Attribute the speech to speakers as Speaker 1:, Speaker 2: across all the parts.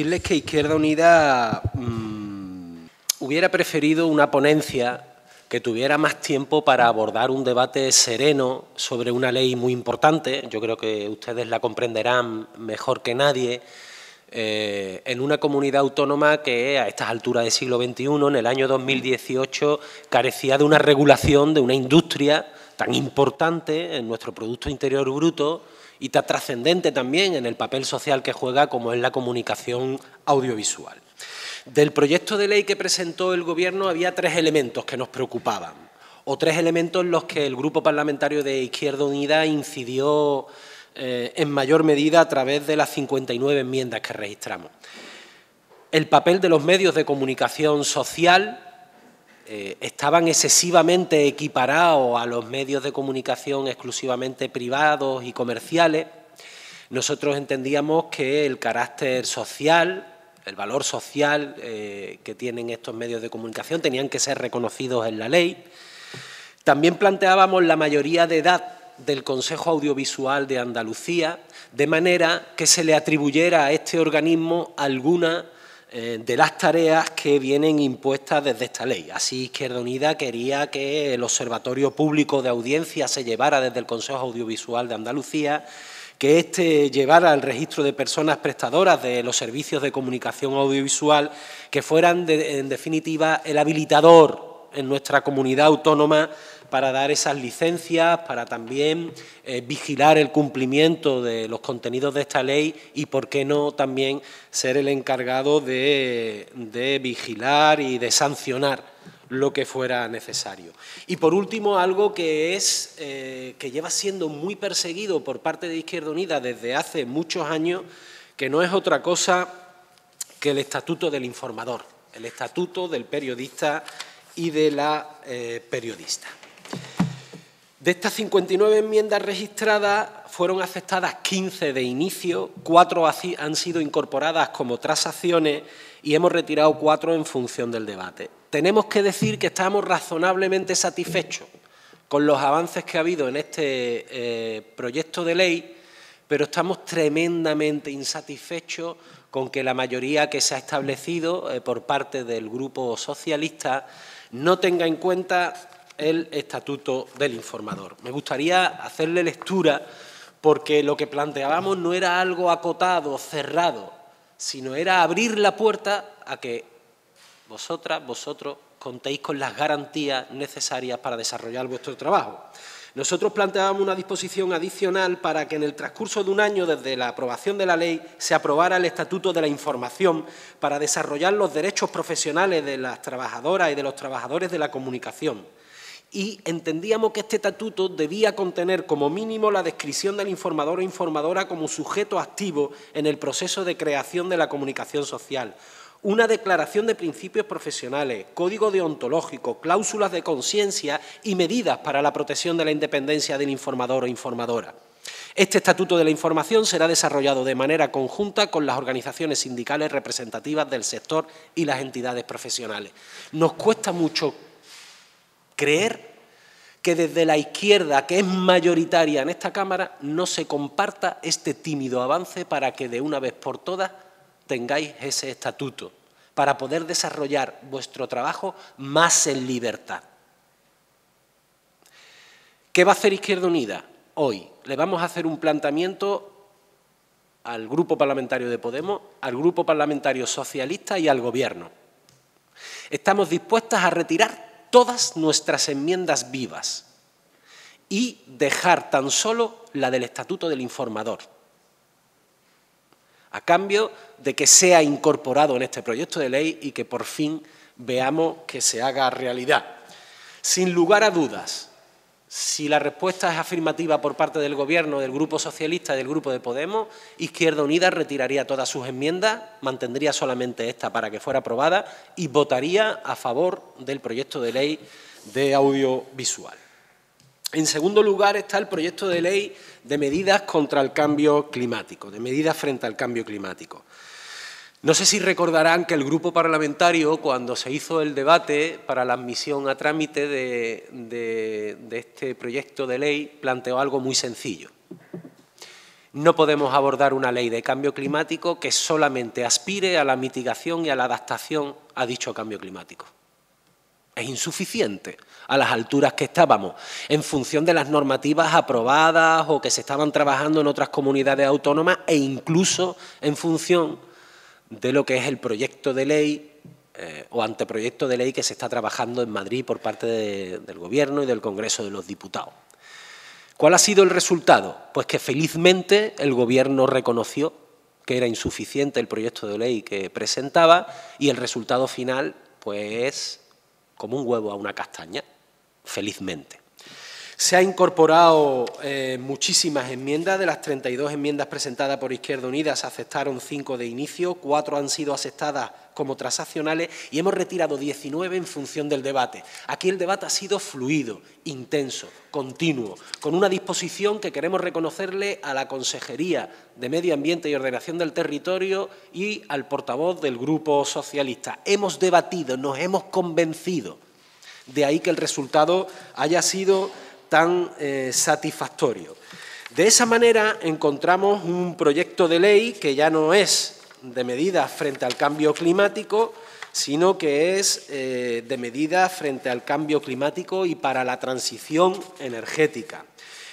Speaker 1: Decirles que Izquierda Unida hubiera preferido una ponencia que tuviera más tiempo para abordar un debate sereno sobre una ley muy importante. Yo creo que ustedes la comprenderán mejor que nadie. En una comunidad autónoma que a estas alturas del siglo XXI, en el año 2018, carecía de una regulación de una industria tan importante en nuestro Producto Interior Bruto y tan trascendente también en el papel social que juega como es la comunicación audiovisual. Del proyecto de ley que presentó el Gobierno había tres elementos que nos preocupaban, o tres elementos en los que el Grupo Parlamentario de Izquierda Unida incidió en mayor medida a través de las 59 enmiendas que registramos. El papel de los medios de comunicación social estaban excesivamente equiparados a los medios de comunicación exclusivamente privados y comerciales. Nosotros entendíamos que el carácter social, el valor social que tienen estos medios de comunicación tenían que ser reconocidos en la ley. También planteábamos la mayoría de edad del Consejo Audiovisual de Andalucía, de manera que se le atribuyera a este organismo alguna de las tareas que vienen impuestas desde esta ley. Así, Izquierda Unida quería que el Observatorio Público de Audiencia se llevara desde el Consejo Audiovisual de Andalucía, que éste llevara el registro de personas prestadoras de los servicios de comunicación audiovisual, que fueran, en definitiva, el habilitador en nuestra comunidad autónoma para dar esas licencias, para también vigilar el cumplimiento de los contenidos de esta ley y, por qué no, también ser el encargado de vigilar y de sancionar lo que fuera necesario. Y, por último, algo que lleva siendo muy perseguido por parte de Izquierda Unida desde hace muchos años, que no es otra cosa que el Estatuto del Informador, el Estatuto del Periodista y de la periodista. De estas 59 enmiendas registradas, fueron aceptadas 15 de inicio, 4 han sido incorporadas como transacciones y hemos retirado 4 en función del debate. Tenemos que decir que estamos razonablemente satisfechos con los avances que ha habido en este proyecto de ley, pero estamos tremendamente insatisfechos con que la mayoría que se ha establecido por parte del Grupo Socialista no tenga en cuenta el Estatuto del Informador. Me gustaría hacerle lectura porque lo que planteábamos no era algo acotado, cerrado, sino era abrir la puerta a que vosotras, vosotros, contéis con las garantías necesarias para desarrollar vuestro trabajo. Nosotros planteábamos una disposición adicional para que en el transcurso de un año desde la aprobación de la ley se aprobara el Estatuto de la Información para desarrollar los derechos profesionales de las trabajadoras y de los trabajadores de la comunicación. Y entendíamos que este estatuto debía contener como mínimo la descripción del informador o informadora como sujeto activo en el proceso de creación de la comunicación social, una declaración de principios profesionales, código deontológico, cláusulas de conciencia y medidas para la protección de la independencia del informador o informadora. Este Estatuto de la Información será desarrollado de manera conjunta con las organizaciones sindicales representativas del sector y las entidades profesionales. Nos cuesta mucho creer que desde la izquierda, que es mayoritaria en esta Cámara, no se comparta este tímido avance para que de una vez por todas tengáis ese estatuto, para poder desarrollar vuestro trabajo más en libertad. ¿Qué va a hacer Izquierda Unida? Hoy le vamos a hacer un planteamiento al Grupo Parlamentario de Podemos, al Grupo Parlamentario Socialista y al Gobierno. Estamos dispuestas a retirar todas nuestras enmiendas vivas y dejar tan solo la del Estatuto del Informador, a cambio de que sea incorporado en este proyecto de ley y que por fin veamos que se haga realidad. Sin lugar a dudas, si la respuesta es afirmativa por parte del Gobierno, del Grupo Socialista y del Grupo de Podemos, Izquierda Unida retiraría todas sus enmiendas, mantendría solamente esta para que fuera aprobada y votaría a favor del proyecto de ley de audiovisual. En segundo lugar está el proyecto de ley de medidas contra el cambio climático, de medidas frente al cambio climático. No sé si recordarán que el grupo parlamentario, cuando se hizo el debate para la admisión a trámite de este proyecto de ley, planteó algo muy sencillo. No podemos abordar una ley de cambio climático que solamente aspire a la mitigación y a la adaptación a dicho cambio climático. Es insuficiente a las alturas que estábamos, en función de las normativas aprobadas o que se estaban trabajando en otras comunidades autónomas e incluso en función de lo que es el proyecto de ley o anteproyecto de ley que se está trabajando en Madrid por parte del Gobierno y del Congreso de los Diputados. ¿Cuál ha sido el resultado? Pues que felizmente el Gobierno reconoció que era insuficiente el proyecto de ley que presentaba y el resultado final, pues, como un huevo a una castaña, felizmente. Se han incorporado muchísimas enmiendas. De las 32 enmiendas presentadas por Izquierda Unida se aceptaron 5 de inicio, 4 han sido aceptadas como transaccionales y hemos retirado 19 en función del debate. Aquí el debate ha sido fluido, intenso, continuo, con una disposición que queremos reconocerle a la Consejería de Medio Ambiente y Ordenación del Territorio y al portavoz del Grupo Socialista. Hemos debatido, nos hemos convencido. De ahí que el resultado haya sido tan satisfactorio. De esa manera encontramos un proyecto de ley que ya no es de medidas frente al cambio climático, sino que es de medidas frente al cambio climático y para la transición energética,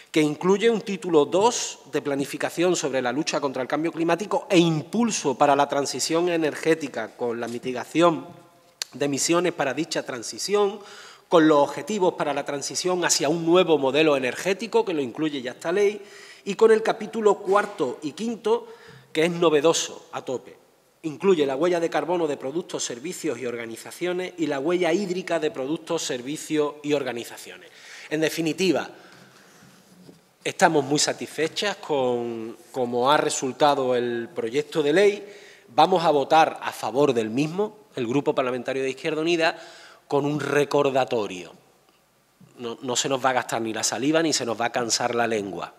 Speaker 1: que incluye un título 2 de planificación sobre la lucha contra el cambio climático e impulso para la transición energética con la mitigación de emisiones para dicha transición, con los objetivos para la transición hacia un nuevo modelo energético, que lo incluye ya esta ley, y con el capítulo 4 y 5, que es novedoso a tope. Incluye la huella de carbono de productos, servicios y organizaciones y la huella hídrica de productos, servicios y organizaciones. En definitiva, estamos muy satisfechas con cómo ha resultado el proyecto de ley. Vamos a votar a favor del mismo, el Grupo Parlamentario de Izquierda Unida, con un recordatorio. No se nos va a gastar ni la saliva ni se nos va a cansar la lengua.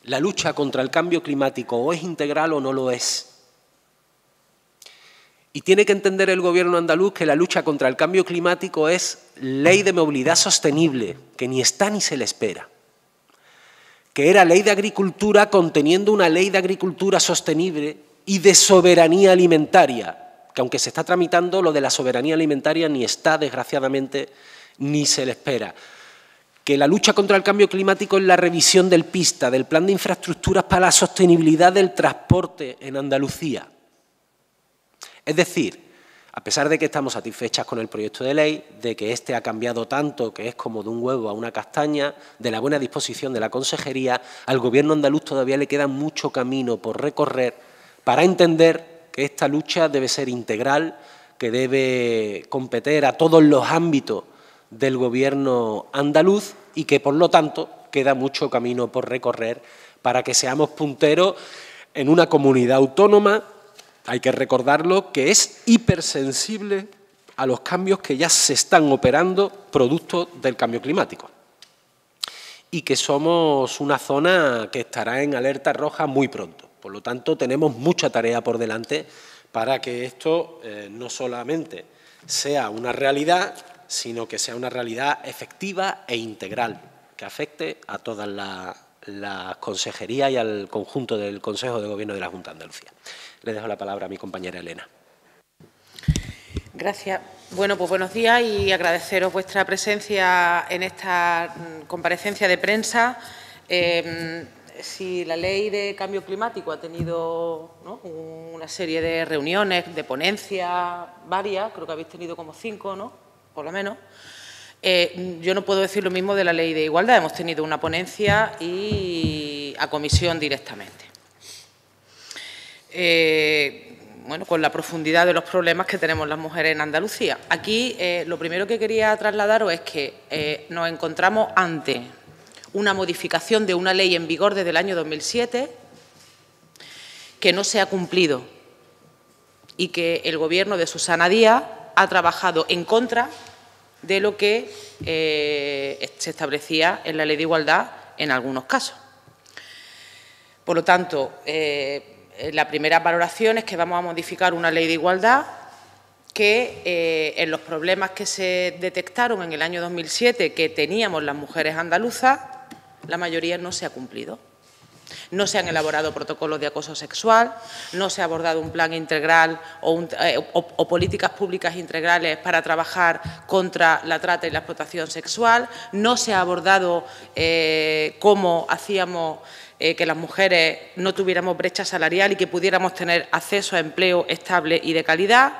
Speaker 1: La lucha contra el cambio climático o es integral o no lo es. Y tiene que entender el Gobierno andaluz que la lucha contra el cambio climático es ley de movilidad sostenible, que ni está ni se le espera. Que era ley de agricultura conteniendo una ley de agricultura sostenible y de soberanía alimentaria, que aunque se está tramitando, lo de la soberanía alimentaria ni está, desgraciadamente, ni se le espera. Que la lucha contra el cambio climático es la revisión del PISTA, del Plan de Infraestructuras para la Sostenibilidad del Transporte en Andalucía. Es decir, a pesar de que estamos satisfechas con el proyecto de ley, de que este ha cambiado tanto que es como de un huevo a una castaña, de la buena disposición de la Consejería, al Gobierno andaluz todavía le queda mucho camino por recorrer para entender que esta lucha debe ser integral, que debe competir a todos los ámbitos del Gobierno andaluz y que, por lo tanto, queda mucho camino por recorrer para que seamos punteros en una comunidad autónoma, hay que recordarlo, que es hipersensible a los cambios que ya se están operando producto del cambio climático y que somos una zona que estará en alerta roja muy pronto. Por lo tanto, tenemos mucha tarea por delante para que esto no solamente sea una realidad, sino que sea una realidad efectiva e integral, que afecte a todas las consejerías y al conjunto del Consejo de Gobierno de la Junta de Andalucía. Le dejo la palabra a mi compañera Elena.
Speaker 2: Gracias. Bueno, pues buenos días y agradeceros vuestra presencia en esta comparecencia de prensa. Si la Ley de Cambio Climático ha tenido, ¿no?, una serie de reuniones, de ponencias, varias, creo que habéis tenido como 5, ¿no?, por lo menos, yo no puedo decir lo mismo de la Ley de Igualdad. Hemos tenido una ponencia y a comisión directamente. Bueno, con la profundidad de los problemas que tenemos las mujeres en Andalucía. Aquí lo primero que quería trasladaros es que nos encontramos ante una modificación de una ley en vigor desde el año 2007 que no se ha cumplido y que el Gobierno de Susana Díaz ha trabajado en contra de lo que se establecía en la Ley de Igualdad en algunos casos. Por lo tanto, la primera valoración es que vamos a modificar una Ley de Igualdad que en los problemas que se detectaron en el año 2007 que teníamos las mujeres andaluzas, la mayoría no se ha cumplido. No se han elaborado protocolos de acoso sexual, no se ha abordado un plan integral o políticas públicas integrales para trabajar contra la trata y la explotación sexual, no se ha abordado cómo hacíamos que las mujeres no tuviéramos brecha salarial y que pudiéramos tener acceso a empleo estable y de calidad.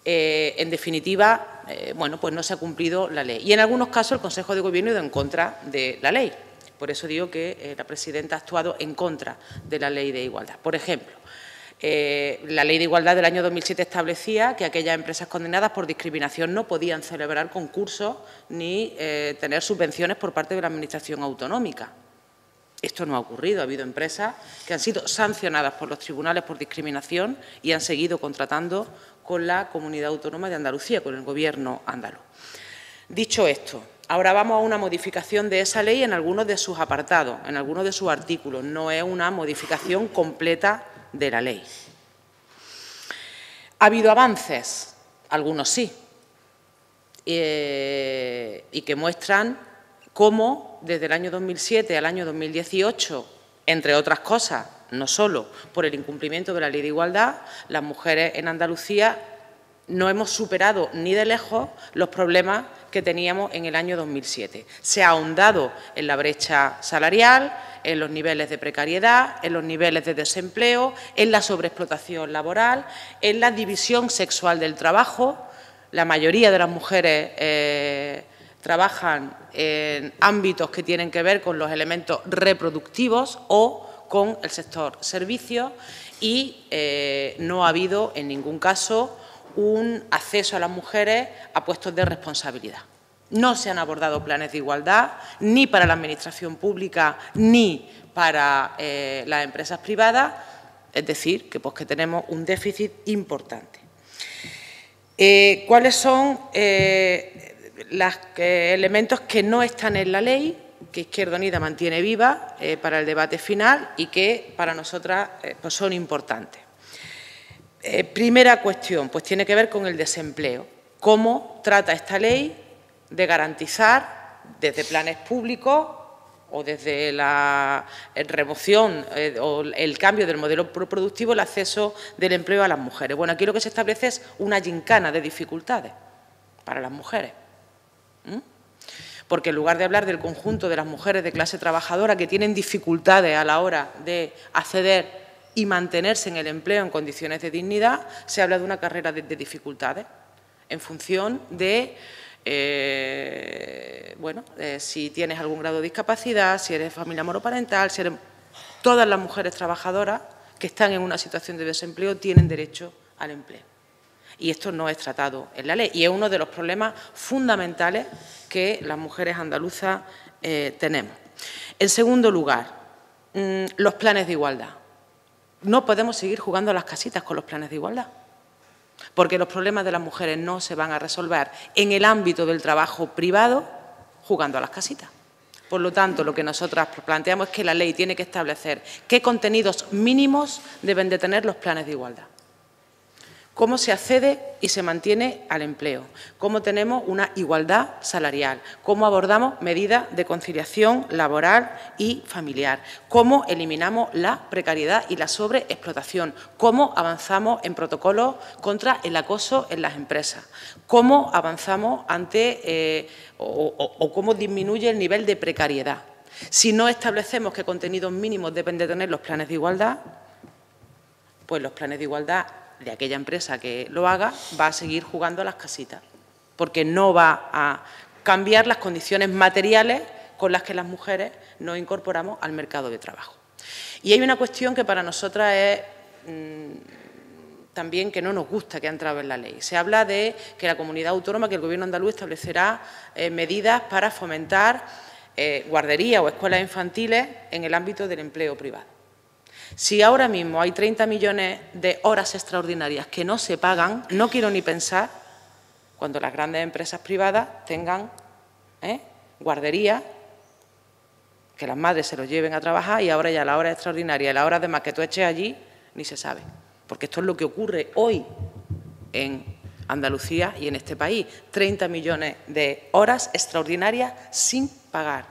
Speaker 2: En definitiva, bueno, pues no se ha cumplido la ley. Y en algunos casos el Consejo de Gobierno ha ido en contra de la ley. Por eso digo que la presidenta ha actuado en contra de la Ley de Igualdad. Por ejemplo, la Ley de Igualdad del año 2007 establecía que aquellas empresas condenadas por discriminación no podían celebrar concursos ni tener subvenciones por parte de la Administración autonómica. Esto no ha ocurrido. Ha habido empresas que han sido sancionadas por los tribunales por discriminación y han seguido contratando con la Comunidad Autónoma de Andalucía, con el Gobierno andaluz. Dicho esto, ahora vamos a una modificación de esa ley en algunos de sus apartados, en algunos de sus artículos. No es una modificación completa de la ley. ¿Ha habido avances? Algunos sí. Y que muestran cómo desde el año 2007 al año 2018, entre otras cosas, no solo por el incumplimiento de la Ley de Igualdad, las mujeres en Andalucía no hemos superado ni de lejos los problemas que teníamos en el año 2007. Se ha ahondado en la brecha salarial, en los niveles de precariedad, en los niveles de desempleo, en la sobreexplotación laboral, en la división sexual del trabajo. La mayoría de las mujeres trabajan en ámbitos que tienen que ver con los elementos reproductivos o con el sector servicios y no ha habido en ningún caso un acceso a las mujeres a puestos de responsabilidad. No se han abordado planes de igualdad ni para la Administración pública ni para las empresas privadas, es decir, que tenemos un déficit importante. ¿Cuáles son los elementos que no están en la ley, que Izquierda Unida mantiene viva para el debate final y que para nosotras pues son importantes? Primera cuestión, pues tiene que ver con el desempleo. ¿Cómo trata esta ley de garantizar desde planes públicos o desde la remoción o el cambio del modelo productivo el acceso del empleo a las mujeres? Bueno, aquí lo que se establece es una gincana de dificultades para las mujeres. Porque en lugar de hablar del conjunto de las mujeres de clase trabajadora que tienen dificultades a la hora de acceder y mantenerse en el empleo en condiciones de dignidad, se habla de una carrera de dificultades en función de, si tienes algún grado de discapacidad, si eres familia monoparental, si eres... Todas las mujeres trabajadoras que están en una situación de desempleo tienen derecho al empleo. Y esto no es tratado en la ley y es uno de los problemas fundamentales que las mujeres andaluzas tenemos. En segundo lugar, los planes de igualdad. No podemos seguir jugando a las casitas con los planes de igualdad, porque los problemas de las mujeres no se van a resolver en el ámbito del trabajo privado jugando a las casitas. Por lo tanto, lo que nosotras planteamos es que la ley tiene que establecer qué contenidos mínimos deben de tener los planes de igualdad. Cómo se accede y se mantiene al empleo, cómo tenemos una igualdad salarial, cómo abordamos medidas de conciliación laboral y familiar, cómo eliminamos la precariedad y la sobreexplotación, cómo avanzamos en protocolos contra el acoso en las empresas, cómo avanzamos ante o cómo disminuye el nivel de precariedad. Si no establecemos qué contenidos mínimos deben de tener los planes de igualdad, pues los planes de igualdad de aquella empresa que lo haga va a seguir jugando a las casitas, porque no va a cambiar las condiciones materiales con las que las mujeres nos incorporamos al mercado de trabajo. Y hay una cuestión que para nosotras es también que no nos gusta que ha entrado en la ley. Se habla de que la comunidad autónoma, que el Gobierno andaluz establecerá medidas para fomentar guarderías o escuelas infantiles en el ámbito del empleo privado. Si ahora mismo hay 30 millones de horas extraordinarias que no se pagan, no quiero ni pensar cuando las grandes empresas privadas tengan guarderías, que las madres se los lleven a trabajar y ahora ya la hora extraordinaria y la hora de más que tú eches allí ni se sabe. Porque esto es lo que ocurre hoy en Andalucía y en este país. 30 millones de horas extraordinarias sin pagar.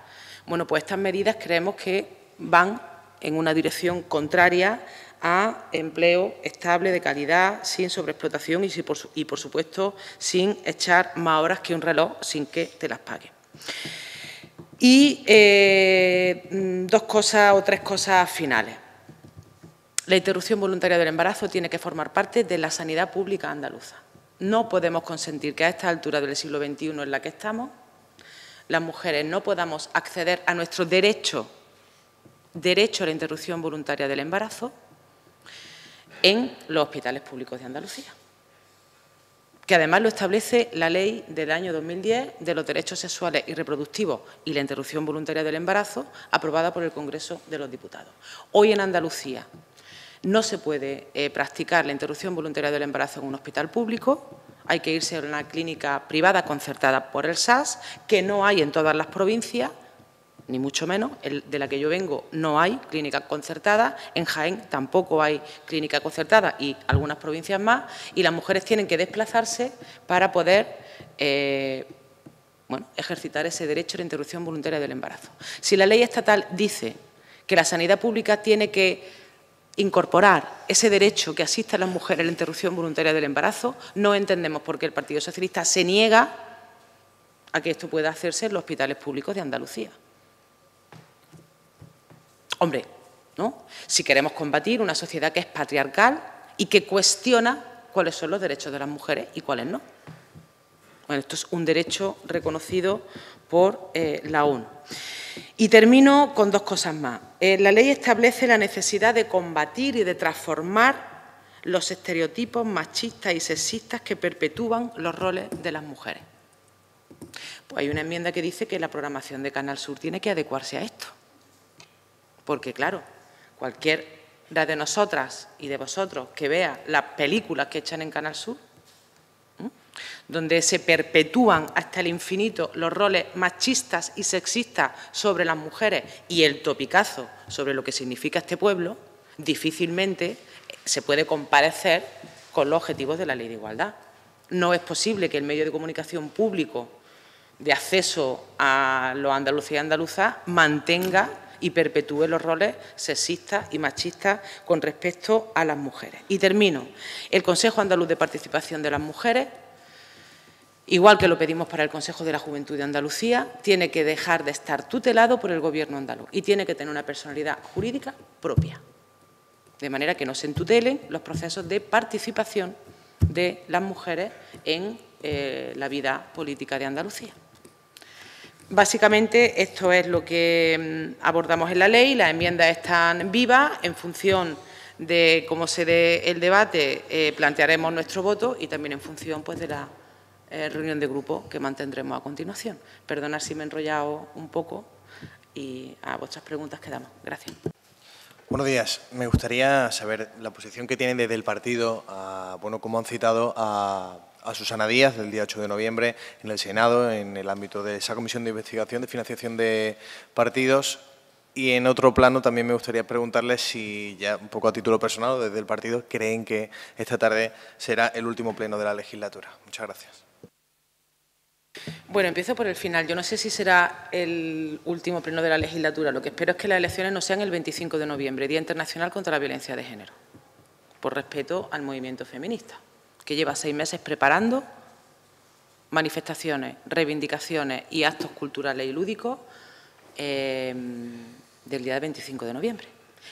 Speaker 2: Bueno, pues estas medidas creemos que van en una dirección contraria a empleo estable, de calidad, sin sobreexplotación y, por supuesto, sin echar más horas que un reloj sin que te las pague. Y dos cosas o tres cosas finales. La interrupción voluntaria del embarazo tiene que formar parte de la sanidad pública andaluza. No podemos consentir que a esta altura del siglo XXI en la que estamos, las mujeres no podamos acceder a nuestro derecho a la interrupción voluntaria del embarazo en los hospitales públicos de Andalucía, que además lo establece la Ley del año 2010 de los derechos sexuales y reproductivos y la interrupción voluntaria del embarazo, aprobada por el Congreso de los Diputados. Hoy en Andalucía no se puede practicar la interrupción voluntaria del embarazo en un hospital público, hay que irse a una clínica privada concertada por el SAS, que no hay en todas las provincias, ni mucho menos, de la que yo vengo no hay clínica concertada, en Jaén tampoco hay clínica concertada y algunas provincias más, y las mujeres tienen que desplazarse para poder ejercitar ese derecho a la interrupción voluntaria del embarazo. Si la ley estatal dice que la sanidad pública tiene que incorporar ese derecho que asiste a las mujeres a la interrupción voluntaria del embarazo, no entendemos por qué el Partido Socialista se niega a que esto pueda hacerse en los hospitales públicos de Andalucía. Hombre, ¿no? Si queremos combatir una sociedad que es patriarcal y que cuestiona cuáles son los derechos de las mujeres y cuáles no. Bueno, esto es un derecho reconocido por la ONU. Y termino con dos cosas más. La ley establece la necesidad de combatir y de transformar los estereotipos machistas y sexistas que perpetúan los roles de las mujeres. Pues hay una enmienda que dice que la programación de Canal Sur tiene que adecuarse a esto. Porque, claro, cualquiera de nosotras y de vosotros que vea las películas que echan en Canal Sur, donde se perpetúan hasta el infinito los roles machistas y sexistas sobre las mujeres y el topicazo sobre lo que significa este pueblo, difícilmente se puede comparecer con los objetivos de la Ley de Igualdad. No es posible que el medio de comunicación público de acceso a los andaluces y andaluzas mantenga y perpetúe los roles sexistas y machistas con respecto a las mujeres. Y termino. El Consejo Andaluz de Participación de las Mujeres, igual que lo pedimos para el Consejo de la Juventud de Andalucía, tiene que dejar de estar tutelado por el Gobierno andaluz y tiene que tener una personalidad jurídica propia, de manera que no se entutelen los procesos de participación de las mujeres en la vida política de Andalucía. Básicamente, esto es lo que abordamos en la ley. Las enmiendas están vivas. En función de cómo se dé el debate, plantearemos nuestro voto y también en función pues, de la reunión de grupo que mantendremos a continuación. Perdonad si me he enrollado un poco y a vuestras preguntas quedamos. Gracias.
Speaker 3: Buenos días. Me gustaría saber la posición que tienen desde el partido, como han citado, a Susana Díaz, del día 8 de noviembre, en el Senado, en el ámbito de esa comisión de investigación de financiación de partidos. Y en otro plano también me gustaría preguntarles si, ya un poco a título personal o desde el partido, creen que esta tarde será el último pleno de la legislatura. Muchas gracias.
Speaker 2: Bueno, empiezo por el final. Yo no sé si será el último pleno de la legislatura. Lo que espero es que las elecciones no sean el 25 de noviembre, Día Internacional contra la Violencia de Género, por respeto al movimiento feminista, que lleva 6 meses preparando manifestaciones, reivindicaciones y actos culturales y lúdicos del día 25 de noviembre.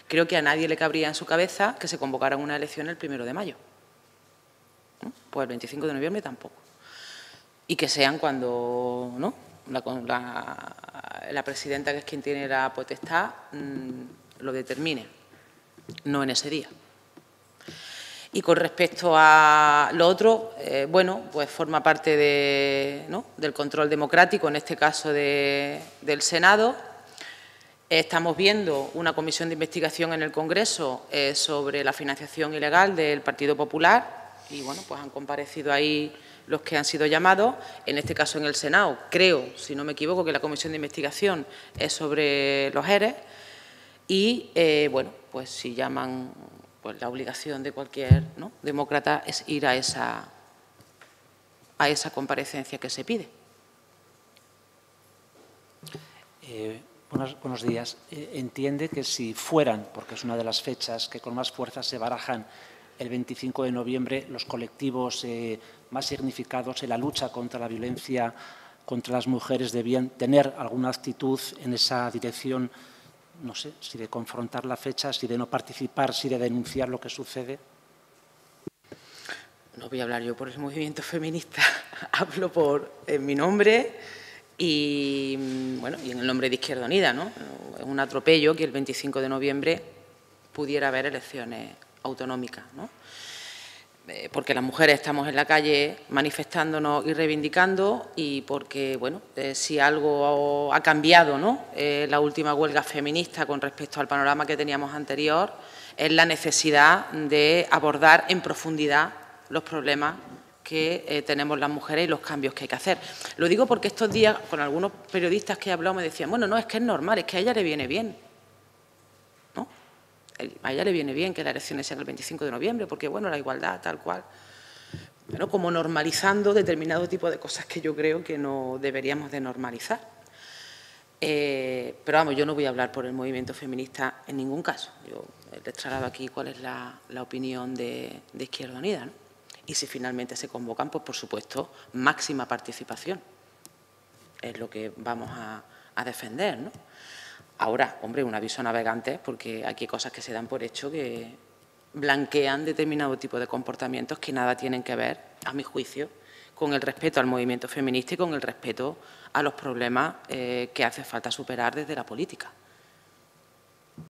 Speaker 2: Creo que a nadie le cabría en su cabeza que se convocaran una elección el 1 de mayo. Pues el 25 de noviembre tampoco. Y que sean cuando ¿no? la presidenta, que es quien tiene la potestad, lo determine, no en ese día. Y con respecto a lo otro, bueno, pues forma parte del control democrático, en este caso del Senado. Estamos viendo una comisión de investigación en el Congreso sobre la financiación ilegal del Partido Popular y, bueno, pues han comparecido ahí los que han sido llamados. En este caso, en el Senado, creo, si no me equivoco, que la comisión de investigación es sobre los ERE y, bueno, pues si llaman, pues la obligación de cualquier demócrata es ir a esa comparecencia que se pide.
Speaker 4: Buenos días. Entiende que si fueran, porque es una de las fechas que con más fuerza se barajan, el 25 de noviembre, los colectivos más significados en la lucha contra la violencia contra las mujeres debían tener alguna actitud en esa dirección, no sé, si de confrontar la fecha, si de no participar, si de denunciar lo que sucede?
Speaker 2: No voy a hablar yo por el movimiento feminista, hablo en mi nombre y, bueno, y en el nombre de Izquierda Unida, ¿no? Es un atropello que el 25 de noviembre pudiera haber elecciones autonómicas, ¿no? Porque las mujeres estamos en la calle manifestándonos y reivindicando y porque, bueno, si algo ha cambiado, ¿no? La última huelga feminista con respecto al panorama que teníamos anterior es la necesidad de abordar en profundidad los problemas que tenemos las mujeres y los cambios que hay que hacer. Lo digo porque estos días con algunos periodistas que he hablado me decían, bueno, no, es que es normal, es que a ella le viene bien. A ella le viene bien que las elecciones sean el 25 de noviembre, porque, bueno, la igualdad, tal cual. Bueno, como normalizando determinado tipo de cosas que yo creo que no deberíamos de normalizar. Pero, vamos, yo no voy a hablar por el movimiento feminista en ningún caso. Yo les traslado aquí cuál es la opinión de Izquierda Unida, ¿no? Y si finalmente se convocan, pues, por supuesto, máxima participación. Es lo que vamos a defender, ¿no? Ahora, hombre, un aviso a navegantes, porque aquí hay cosas que se dan por hecho que blanquean determinado tipo de comportamientos que nada tienen que ver, a mi juicio, con el respeto al movimiento feminista y con el respeto a los problemas que hace falta superar desde la política.